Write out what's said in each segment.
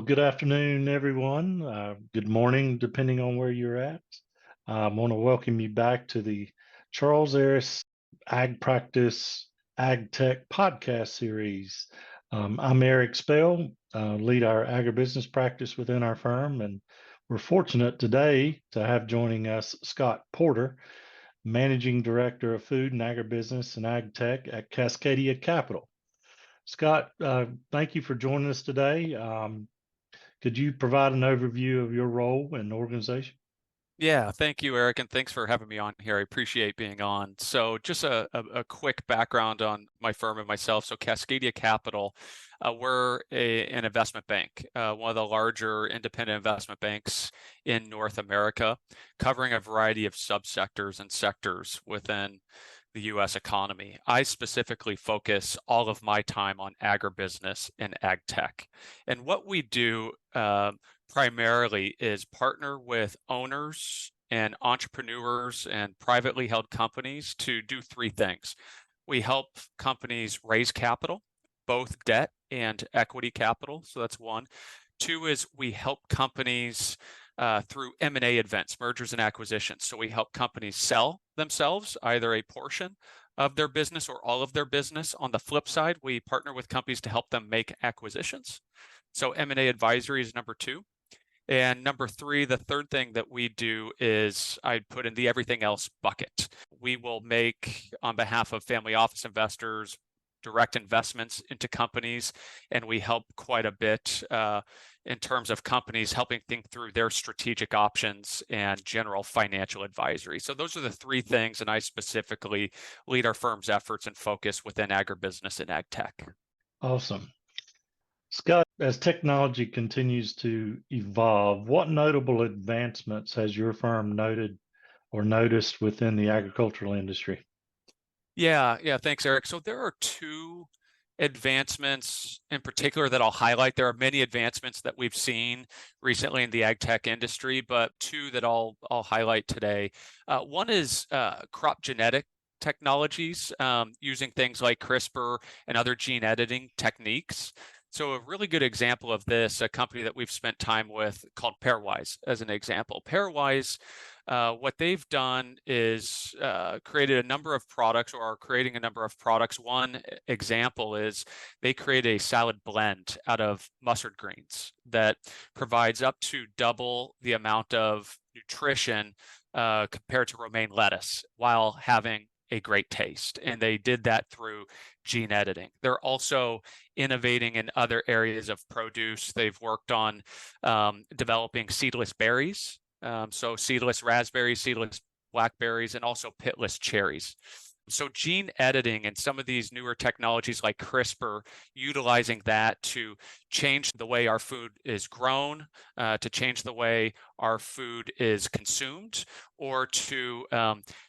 good afternoon, everyone. Good morning, depending on where you're at. I want to welcome you back to the Charles Aris Ag Practice AgTech podcast series. I'm Eric Spell, lead our agribusiness practice within our firm, and we're fortunate today to have joining us Scott Porter, Managing Director of Food and Agribusiness and AgTech at Cascadia Capital. Scott, thank you for joining us today. Could you provide an overview of your role and organization? Yeah, thank you, Eric, and thanks for having me on here. I appreciate being on. So just a quick background on my firm and myself. So Cascadia Capital, we're an investment bank, one of the larger independent investment banks in North America, covering a variety of subsectors and sectors within the U.S. economy. I specifically focus all of my time on agribusiness and ag tech. And what we do primarily is partner with owners and entrepreneurs and privately held companies to do three things. We help companies raise capital, both debt and equity capital. So that's one. Two is we help companies through M&A events, mergers and acquisitions. So we help companies sell themselves, either a portion of their business or all of their business. On the flip side, we partner with companies to help them make acquisitions. So M&A advisory is number two. And number three, the third thing that we do is I'd put in the everything else bucket. We will make, on behalf of family office investors, direct investments into companies, and we help quite a bit in terms of companies helping think through their strategic options and general financial advisory. So those are the three things, and I specifically lead our firm's efforts and focus within agribusiness and ag tech. Awesome. Scott, as technology continues to evolve, what notable advancements has your firm noted or noticed within the agricultural industry? Yeah, thanks, Eric. So there are two advancements in particular that I'll highlight. There are many advancements that we've seen recently in the ag tech industry, but two that I'll highlight today. One is crop genetic technologies, using things like CRISPR and other gene editing techniques. So a really good example of this, a company that we've spent time with called Pairwise as an example. Pairwise, what they've done is created a number of products, or are creating a number of products. One example is they create a salad blend out of mustard greens that provides up to double the amount of nutrition compared to romaine lettuce while having a great taste. And they did that through gene editing. They're also innovating in other areas of produce. They've worked on developing seedless berries. So seedless raspberries, seedless blackberries, and also pitless cherries. So gene editing and some of these newer technologies like CRISPR, utilizing that to change the way our food is grown, to change the way our food is consumed, or to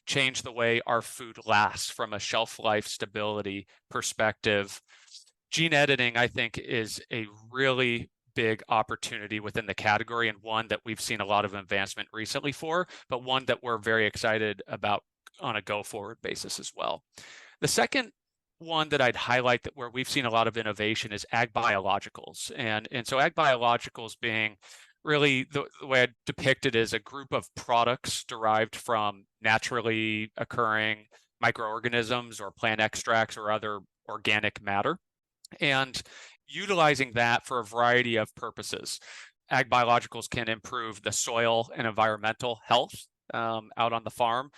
change the way our food lasts from a shelf life stability perspective. Gene editing, I think, is a really big opportunity within the category, and one that we've seen a lot of advancement recently for, but one that we're very excited about on a go-forward basis as well. The second one that I'd highlight that where we've seen a lot of innovation is ag biologicals. And so ag biologicals being really the way I depict it is a group of products derived from naturally occurring microorganisms or plant extracts or other organic matter, and utilizing that for a variety of purposes. Ag biologicals can improve the soil and environmental health out on the farm.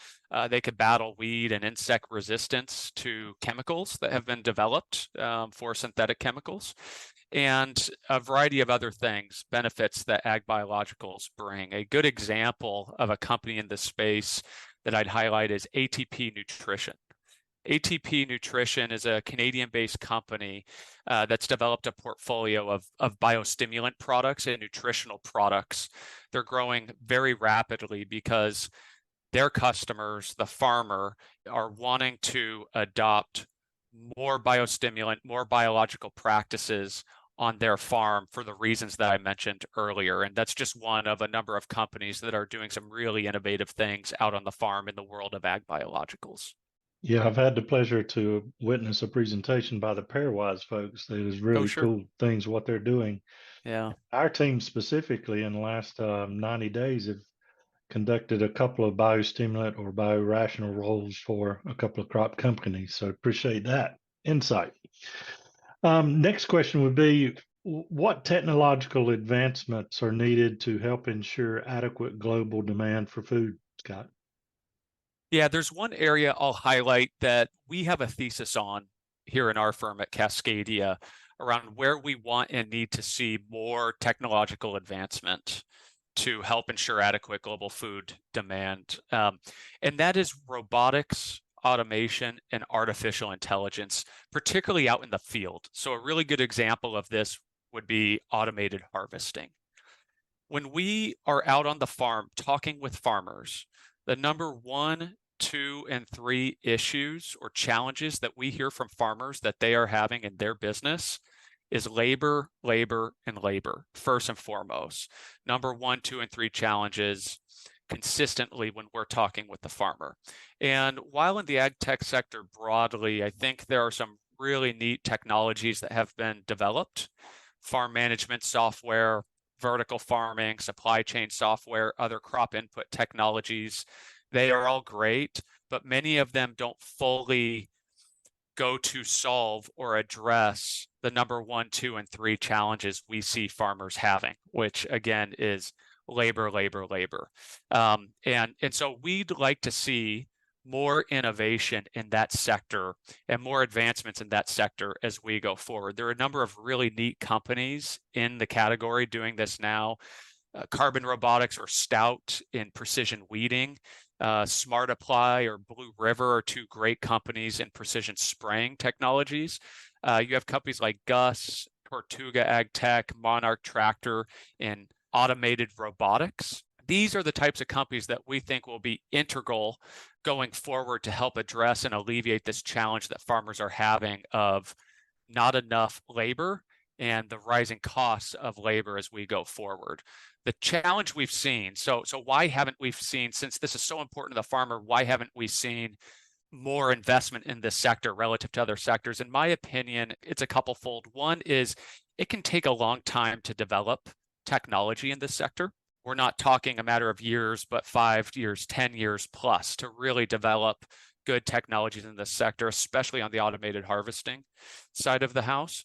They could battle weed and insect resistance to chemicals that have been developed for synthetic chemicals, and a variety of other things, benefits that ag biologicals bring. A good example of a company in this space that I'd highlight is ATP Nutrition. ATP Nutrition is a Canadian-based company that's developed a portfolio of biostimulant products and nutritional products. They're growing very rapidly because their customers, the farmer, are wanting to adopt more biostimulant, more biological practices on their farm for the reasons that I mentioned earlier. And that's just one of a number of companies that are doing some really innovative things out on the farm in the world of ag biologicals. Yeah, I've had the pleasure to witness a presentation by the Pairwise folks. It was really sure. cool things what they're doing. Yeah. Our team specifically in the last 90 days have conducted a couple of biostimulant or biorational rolls for a couple of crop companies. So appreciate that insight. Next question would be, what technological advancements are needed to help ensure adequate global demand for food, Scott? Yeah, there's one area I'll highlight that we have a thesis on here in our firm at Cascadia around where we want and need to see more technological advancement to help ensure adequate global food demand. And that is robotics, automation, and artificial intelligence, particularly out in the field. So a really good example of this would be automated harvesting. When we are out on the farm talking with farmers, the number 1, 2, and 3 issues or challenges that we hear from farmers that they are having in their business is labor, labor, and labor, first and foremost. Number 1, 2, and 3 challenges consistently when we're talking with the farmer. And while in the ag tech sector broadly, I think there are some really neat technologies that have been developed, farm management software, vertical farming, supply chain software, other crop input technologies. They are all great, but many of them don't fully go to solve or address the number 1, 2, and 3 challenges we see farmers having, which again is labor, labor, labor. And so we'd like to see more innovation in that sector and more advancements in that sector as we go forward. There are a number of really neat companies in the category doing this now. Carbon Robotics or Stout in precision weeding, Smart Apply or Blue River are 2 great companies in precision spraying technologies. You have companies like Gus, Tortuga AgTech, Monarch Tractor in automated robotics. These are the types of companies that we think will be integral going forward to help address and alleviate this challenge that farmers are having of not enough labor and the rising costs of labor as we go forward. The challenge we've seen, so why haven't we seen, since this is so important to the farmer, why haven't we seen more investment in this sector relative to other sectors? In my opinion, it's a couple fold. One is it can take a long time to develop technology in this sector. We're not talking a matter of years, but 5 years, 10 years plus to really develop good technologies in this sector, especially on the automated harvesting side of the house.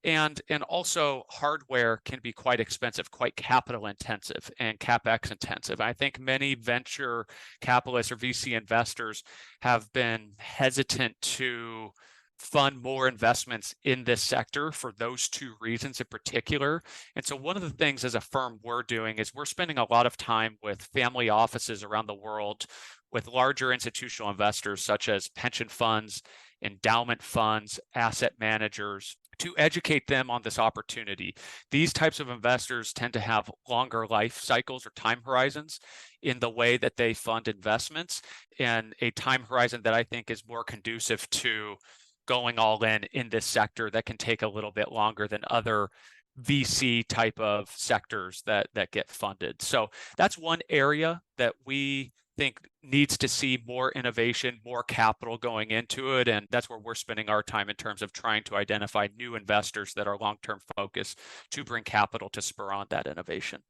And also hardware can be quite expensive, quite capital intensive and CapEx intensive. I think many venture capitalists or VC investors have been hesitant to fund more investments in this sector for those 2 reasons in particular. And so one of the things as a firm we're doing is we're spending a lot of time with family offices around the world, with larger institutional investors such as pension funds, endowment funds, asset managers, to educate them on this opportunity. These types of investors tend to have longer life cycles or time horizons in the way that they fund investments, and a time horizon that I think is more conducive to going all in this sector that can take a little bit longer than other VC type of sectors that get funded. So that's one area that we think needs to see more innovation, more capital going into it. And that's where we're spending our time in terms of trying to identify new investors that are long-term focused to bring capital to spur on that innovation.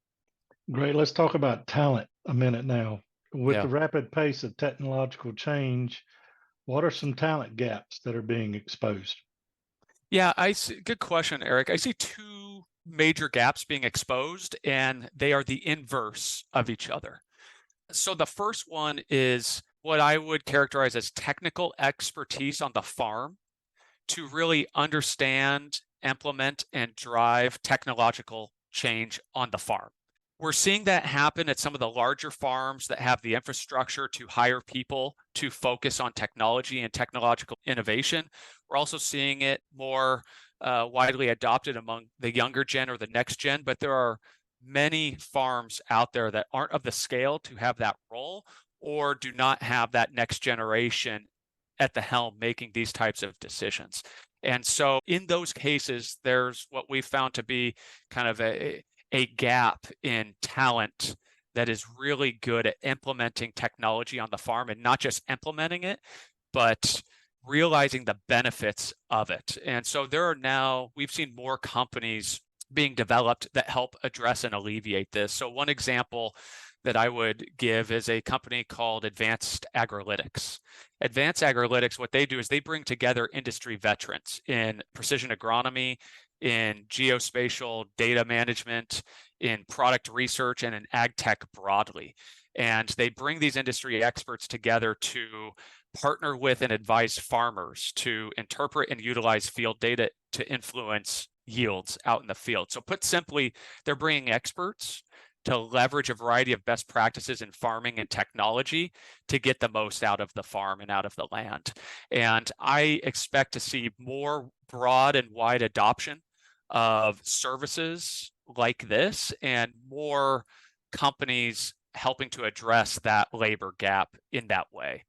Great. Let's talk about talent a minute now. With Yeah. the rapid pace of technological change, what are some talent gaps that are being exposed? Yeah, good question, Eric. I see 2 major gaps being exposed, and they are the inverse of each other. So the first one is what I would characterize as technical expertise on the farm to really understand, implement, and drive technological change on the farm. We're seeing that happen at some of the larger farms that have the infrastructure to hire people to focus on technology and technological innovation. We're also seeing it more widely adopted among the younger gen or the next gen, but there are many farms out there that aren't of the scale to have that role or do not have that next generation at the helm making these types of decisions. And so in those cases, there's what we found to be kind of a gap in talent that is really good at implementing technology on the farm, and not just implementing it, but realizing the benefits of it. And so we've seen more companies being developed that help address and alleviate this. So one example that I would give is a company called Advanced Agrilytics. Advanced Agrilytics, what they do is they bring together industry veterans in precision agronomy, in geospatial data management, in product research, and in ag tech broadly. And they bring these industry experts together to partner with and advise farmers to interpret and utilize field data to influence yields out in the field. So put simply, they're bringing experts to leverage a variety of best practices in farming and technology to get the most out of the farm and out of the land. And I expect to see more broad and wide adoption of services like this and more companies helping to address that labor gap in that way.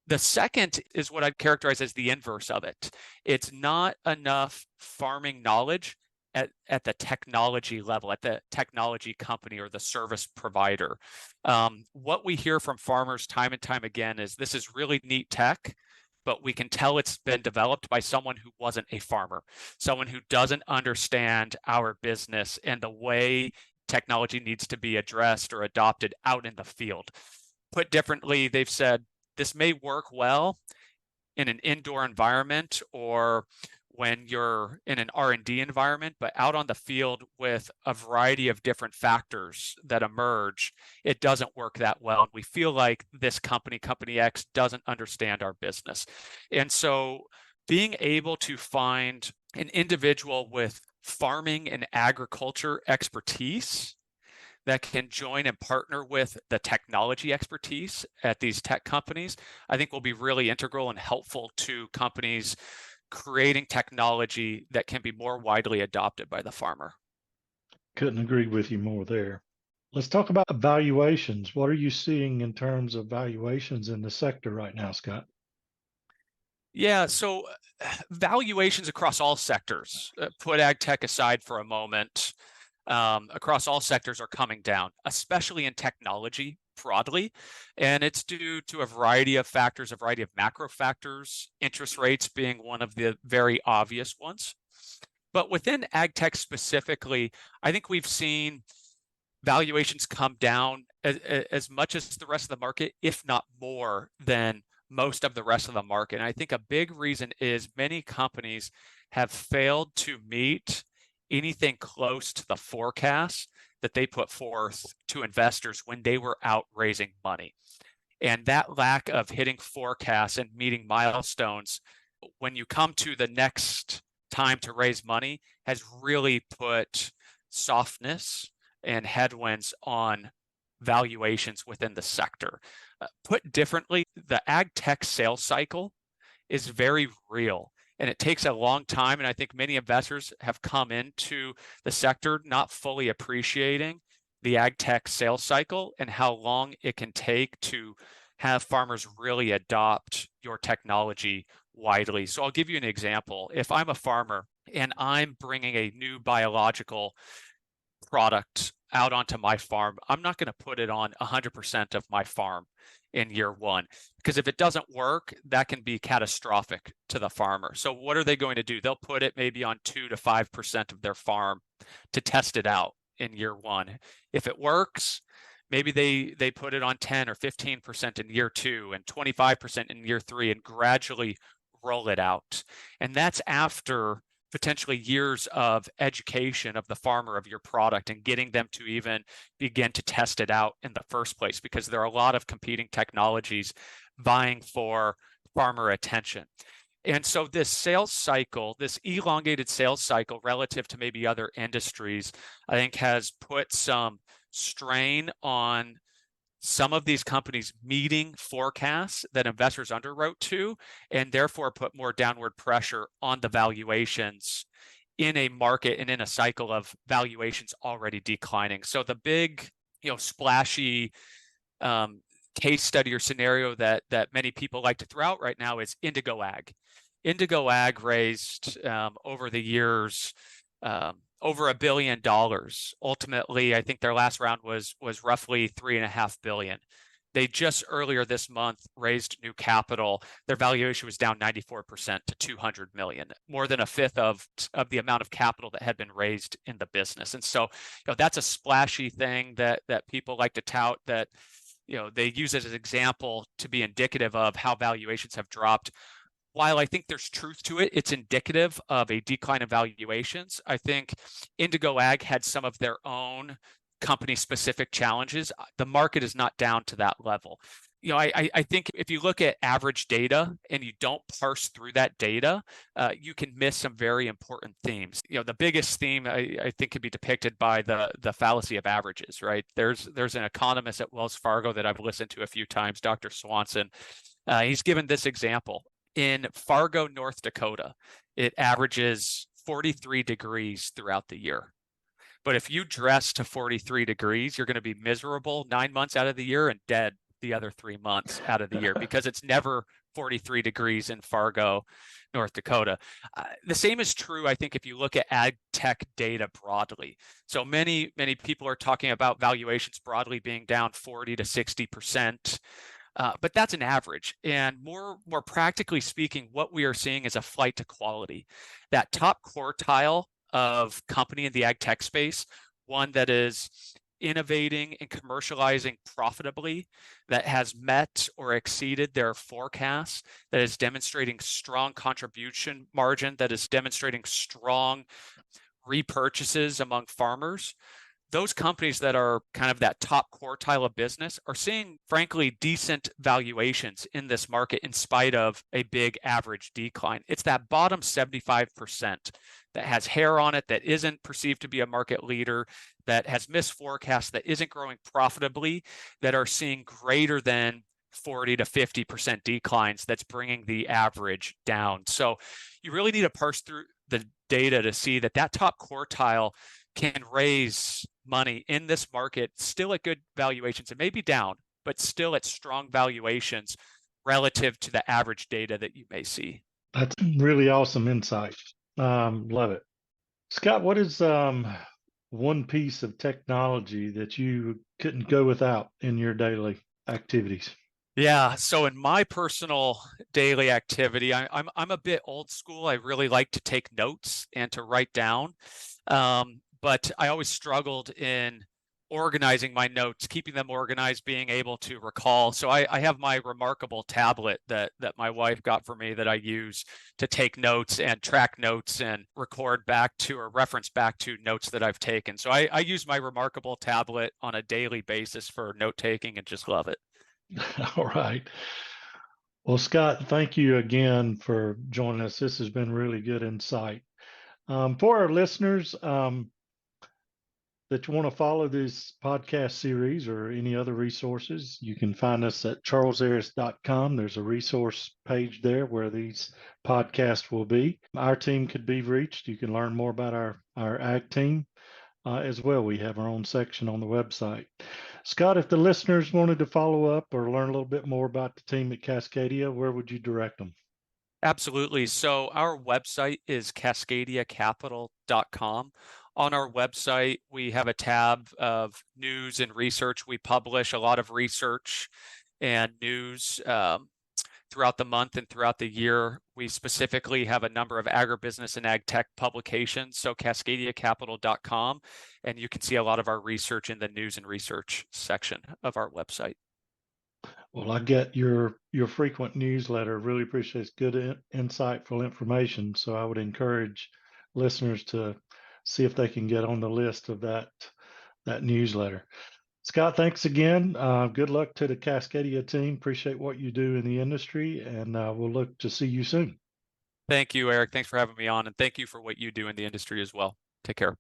The second is what I'd characterize as the inverse of it. It's not enough farming knowledge at the technology level, at the technology company or the service provider. What we hear from farmers time and time again is this is really neat tech, but we can tell it's been developed by someone who wasn't a farmer, someone who doesn't understand our business and the way technology needs to be addressed or adopted out in the field. Put differently, they've said this may work well in an indoor environment or when you're in an R&D environment, but out on the field with a variety of different factors that emerge, it doesn't work that well. And we feel like this company, Company X, doesn't understand our business. And so being able to find an individual with farming and agriculture expertise that can join and partner with the technology expertise at these tech companies, I think will be really integral and helpful to companies creating technology that can be more widely adopted by the farmer. Couldn't agree with you more there. Let's talk about valuations. What are you seeing in terms of valuations in the sector right now, Scott? Yeah, so valuations across all sectors, put ag tech aside for a moment, across all sectors are coming down, especially in technology broadly. And it's due to a variety of factors, a variety of macro factors, interest rates being one of the very obvious ones. But within ag tech specifically, I think we've seen valuations come down as much as the rest of the market, if not more than most of the rest of the market. And I think a big reason is many companies have failed to meet anything close to the forecast that they put forth to investors when they were out raising money. And that lack of hitting forecasts and meeting milestones when you come to the next time to raise money has really put softness and headwinds on valuations within the sector. Put differently, the ag tech sales cycle is very real. And it takes a long time. And I think many investors have come into the sector not fully appreciating the ag tech sales cycle and how long it can take to have farmers really adopt your technology widely. So I'll give you an example. If I'm a farmer and I'm bringing a new biological product out onto my farm, I'm not going to put it on 100% of my farm in year one, because if it doesn't work, that can be catastrophic to the farmer. So what are they going to do? They'll put it maybe on 2 to 5% of their farm to test it out in year one. If it works, maybe they put it on 10 or 15% in year two and 25% in year three and gradually roll it out. And that's after potentially years of education of the farmer of your product and getting them to even begin to test it out in the first place, because there are a lot of competing technologies vying for farmer attention. And so this sales cycle, this elongated sales cycle relative to maybe other industries, I think has put some strain on some of these companies meeting forecasts that investors underwrote to, and therefore put more downward pressure on the valuations in a market and in a cycle of valuations already declining. So the big, splashy case study or scenario that many people like to throw out right now is Indigo Ag. Indigo Ag raised over the years over $1 billion. Ultimately, I think their last round was roughly $3.5 billion. They just earlier this month raised new capital. Their valuation was down 94% to 200 million, more than a fifth of the amount of capital that had been raised in the business. And so, that's a splashy thing that people like to tout, that they use it as an example to be indicative of how valuations have dropped. While I think there's truth to it, it's indicative of a decline in valuations. I think Indigo Ag had some of their own company-specific challenges. The market is not down to that level. I think if you look at average data and you don't parse through that data, you can miss some very important themes. The biggest theme I think can be depicted by the fallacy of averages, right? There's an economist at Wells Fargo that I've listened to a few times, Dr. Swanson. He's given this example. In Fargo, North Dakota, it averages 43 degrees throughout the year. But if you dress to 43 degrees, you're going to be miserable 9 months out of the year and dead the other 3 months out of the year, because it's never 43 degrees in Fargo, North Dakota. The same is true, I think, if you look at ag tech data broadly. So many people are talking about valuations broadly being down 40 to 60%. But that's an average. And more practically speaking, what we are seeing is a flight to quality. That top quartile of company in the ag tech space, one that is innovating and commercializing profitably, that has met or exceeded their forecasts, that is demonstrating strong contribution margin, that is demonstrating strong repurchases among farmers. Those companies that are kind of that top quartile of business are seeing, frankly, decent valuations in this market in spite of a big average decline. It's that bottom 75% that has hair on it, that isn't perceived to be a market leader, that has missed forecasts, that isn't growing profitably, that are seeing greater than 40 to 50% declines. That's bringing the average down. So you really need to parse through the data to see that top quartile can raise money in this market still at good valuations. It may be down, but still at strong valuations relative to the average data that you may see. That's really awesome insight. Love it. Scott, what is one piece of technology that you couldn't go without in your daily activities? Yeah, so in my personal daily activity, I'm a bit old school. I really like to take notes and to write down. But I always struggled in organizing my notes, keeping them organized, being able to recall. So I have my remarkable tablet that my wife got for me that I use to take notes and track notes and record back to or reference back to notes that I've taken. So I use my remarkable tablet on a daily basis for note taking and just love it. All right. Well, Scott, thank you again for joining us. This has been really good insight. For our listeners, that you want to follow this podcast series or any other resources, you can find us at charlesaris.com. There's a resource page there where these podcasts will be. Our team could be reached. You can learn more about our ag team as well. We have our own section on the website. Scott, if the listeners wanted to follow up or learn a little bit more about the team at Cascadia, where would you direct them? Absolutely. So our website is cascadiacapital.com. On our website, we have a tab of news and research. We publish a lot of research and news throughout the month and throughout the year. We specifically have a number of agribusiness and ag tech publications. So cascadiacapital.com, and you can see a lot of our research in the news and research section of our website. Well, I get your frequent newsletter. Really appreciate it. It's good, insightful information. So I would encourage listeners to see if they can get on the list of that newsletter. Scott, thanks again. Good luck to the Cascadia team. Appreciate what you do in the industry, and we'll look to see you soon. Thank you, Eric. Thanks for having me on, and thank you for what you do in the industry as well. Take care.